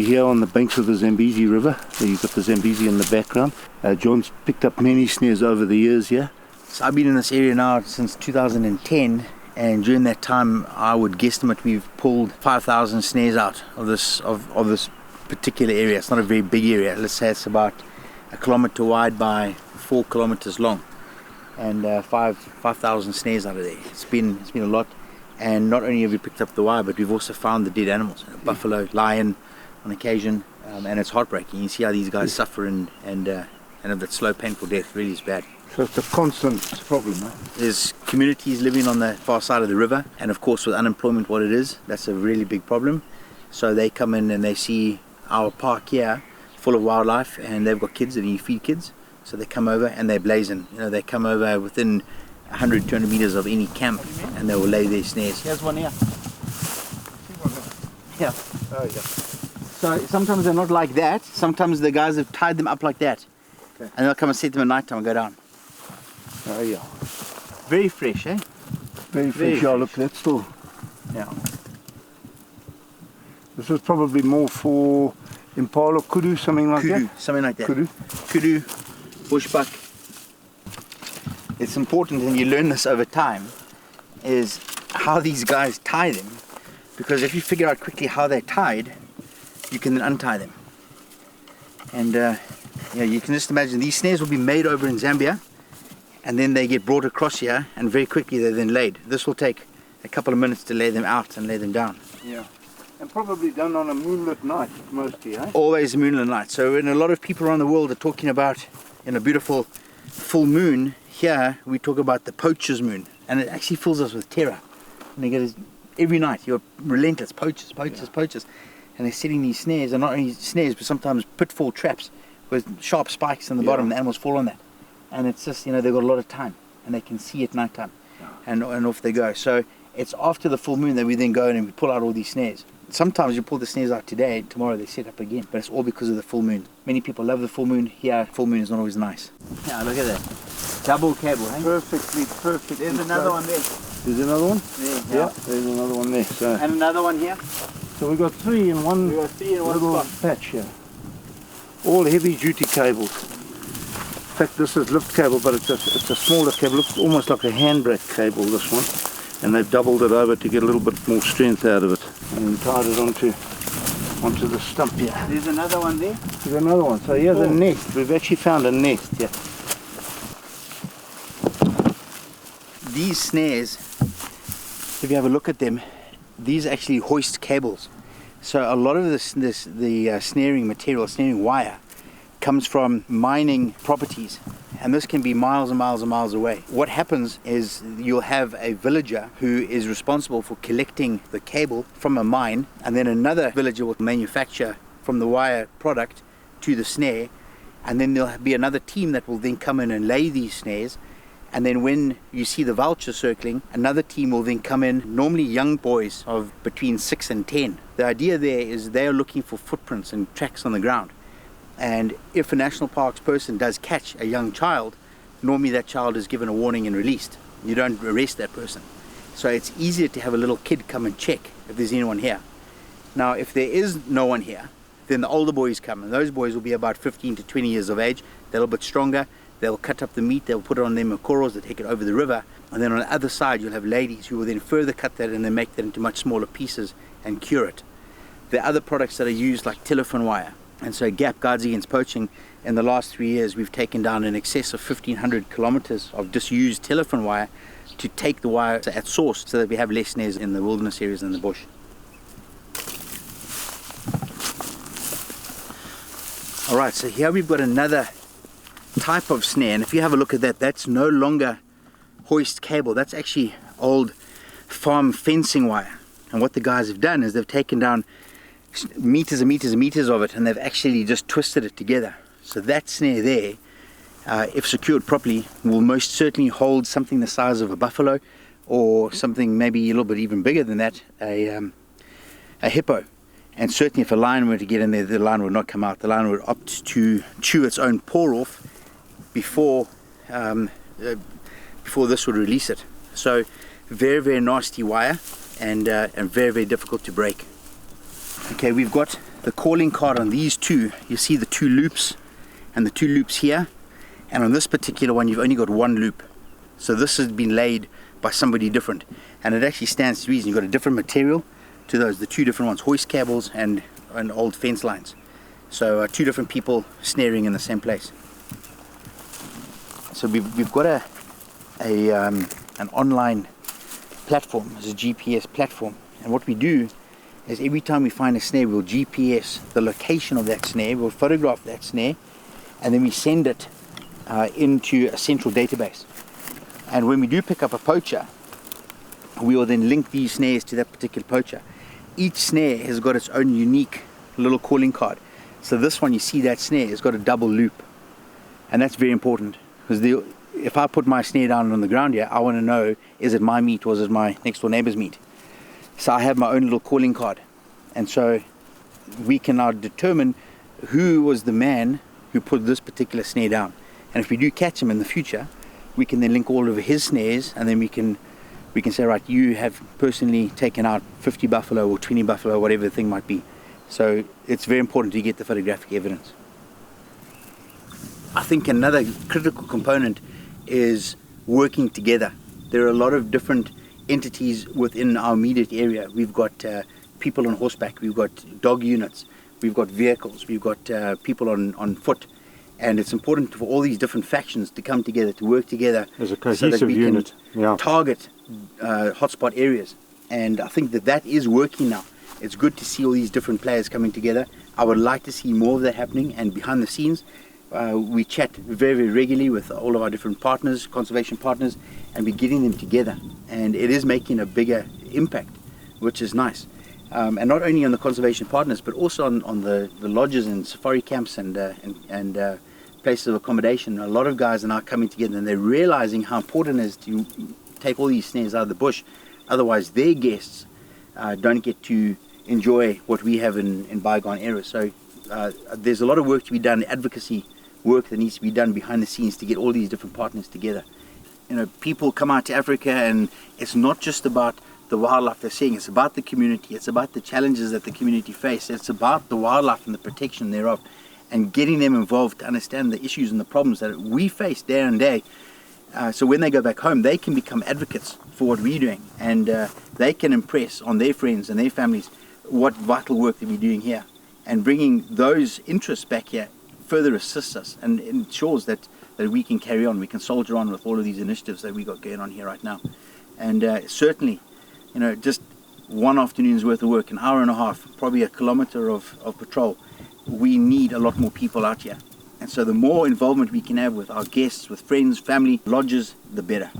We're here on the banks of the Zambezi River. You've got the Zambezi in the background. John's picked up many snares over the years here. So I've been in this area now since 2010, and during that time I would guesstimate we've pulled 5,000 snares out of this particular area. It's not a very big area. Let's say it's about 1 kilometer wide by 4 kilometers long, and 5,000 snares out of there. It's been a lot. And not only have we picked up the wire, but we've also found the dead animals, buffalo, lion on occasion, and it's heartbreaking. You see how these guys suffer and have that slow, painful death. Really is bad. So it's a constant problem, huh? There's communities living on the far side of the river, and of course with unemployment what it is, that's a really big problem. So they come in and they see our park here full of wildlife, and they've got kids and you feed kids, so they come over and they blazon. They come over within 100, 200 meters of any camp, and they will lay their snares. Here's one here. Yeah. Oh, yeah. So sometimes they're not like that. Sometimes the guys have tied them up like that. Okay. And they'll come and set them at night time and go down. Oh, yeah. Very fresh, eh? Very fresh. Yeah, look, that's still... Yeah. This is probably more for impala, kudu, something like that? Something like that. Kudu, bushbuck. It's important, and you learn this over time, is how these guys tie them, because if you figure out quickly how they're tied, you can then untie them. And you can just imagine these snares will be made over in Zambia, and then they get brought across here, and very quickly they're then laid. This will take a couple of minutes to lay them out and lay them down. Yeah. And probably done on a moonlit night mostly, eh? Always moonlit night. So when a lot of people around the world are talking about in a beautiful full moon, here we talk about the poacher's moon, and it actually fills us with terror. And they get every night, you're relentless, poachers, and they're setting these snares, and not only snares, but sometimes pitfall traps with sharp spikes in the bottom. The animals fall on that, and it's just, they've got a lot of time, and they can see at night time, and off they go. So it's after the full moon that we then go in and we pull out all these snares. Sometimes you pull the snares out today, tomorrow they set up again, but it's all because of the full moon. Many people love the full moon. Here, full moon is not always nice. Yeah, look at that. Double cable, hey? Perfectly. There's another one there. There's another one? There, yeah. There's another one there. So. And another one here. So we've got three in one little patch here. All heavy duty cables. In fact, this is lift cable, but it's a smaller cable. Looks almost like a handbrake cable, this one. And they've doubled it over to get a little bit more strength out of it. And tied it onto the stump here. There's another one there. There's another one. So here's a nest. We've actually found a nest here. These snares, if you have a look at them, these are actually hoist cables. So a lot of the snaring material, snaring wire, comes from mining properties, and this can be miles and miles and miles away. What happens is you'll have a villager who is responsible for collecting the cable from a mine, and then another villager will manufacture from the wire product to the snare, and then there'll be another team that will then come in and lay these snares. And then when you see the vulture circling, another team will then come in, normally young boys of between 6 and 10. The idea there is they're looking for footprints and tracks on the ground. And if a national parks person does catch a young child, normally that child is given a warning and released. You don't arrest that person. So it's easier to have a little kid come and check if there's anyone here. Now, if there is no one here, then the older boys come, and those boys will be about 15 to 20 years of age. They're a little bit stronger. They'll cut up the meat, they'll put it on their makoros, they'll take it over the river, and then on the other side you'll have ladies who will then further cut that and then make that into much smaller pieces and cure it. There are other products that are used like telephone wire, and so Guides Against Poaching, in the last 3 years we've taken down in excess of 1,500 kilometers of disused telephone wire to take the wire at source so that we have less snares in the wilderness areas and the bush. Alright, so here we've got another type of snare, and if you have a look at that, that's no longer hoist cable, that's actually old farm fencing wire. And what the guys have done is they've taken down meters and meters and meters of it, and they've actually just twisted it together. So that snare there, if secured properly, will most certainly hold something the size of a buffalo, or something maybe a little bit even bigger than that, a hippo. And certainly if a lion were to get in there, the lion would not come out. The lion would opt to chew its own paw off before this would release it. So very, very nasty wire, and very, very difficult to break. Okay, we've got the calling card on these two, you see the two loops and the two loops here, and on this particular one you've only got one loop. So this has been laid by somebody different, and it actually stands to reason. You've got a different material to those, the two different ones, hoist cables and old fence lines. So two different people snaring in the same place. So we've got an online platform, it's a GPS platform, and what we do is every time we find a snare, we'll GPS the location of that snare, we'll photograph that snare, and then we send it into a central database. And when we do pick up a poacher, we will then link these snares to that particular poacher. Each snare has got its own unique little calling card. So this one, you see that snare has got a double loop, and that's very important, because if I put my snare down on the ground here, I want to know, is it my meat or is it my next door neighbor's meat? So I have my own little calling card, and so we can now determine who was the man who put this particular snare down. And if we do catch him in the future, we can then link all of his snares, and then we can say, right, you have personally taken out 50 buffalo or 20 buffalo, whatever the thing might be. So it's very important to get the photographic evidence. I think another critical component is working together. There are a lot of different entities within our immediate area. We've got people on horseback, we've got dog units, we've got vehicles, we've got people on foot, and it's important for all these different factions to come together, to work together as a cohesive so that we unit. can target hotspot areas. And I think that is working now. It's good to see all these different players coming together. I would like to see more of that happening, and behind the scenes we chat very, very regularly with all of our different partners, conservation partners, and we're getting them together, and it is making a bigger impact, which is nice. And not only on the conservation partners, but also on the lodges and safari camps and places of accommodation. A lot of guys are now coming together, and they're realizing how important it is to take all these snares out of the bush. Otherwise their guests don't get to enjoy what we have in bygone eras. So there's a lot of work to be done, advocacy work that needs to be done behind the scenes to get all these different partners together. You know, people come out to Africa, and it's not just about the wildlife they're seeing, it's about the community, it's about the challenges that the community face, it's about the wildlife and the protection thereof, and getting them involved to understand the issues and the problems that we face day and day. So when they go back home, they can become advocates for what we're doing, and they can impress on their friends and their families what vital work that we're doing here. And bringing those interests back here further assists us and ensures that we can carry on, we can soldier on with all of these initiatives that we got going on here right now. And certainly, you know, just one afternoon's worth of work, an hour and a half, probably a kilometer of patrol, we need a lot more people out here. And so the more involvement we can have with our guests, with friends, family, lodges, the better.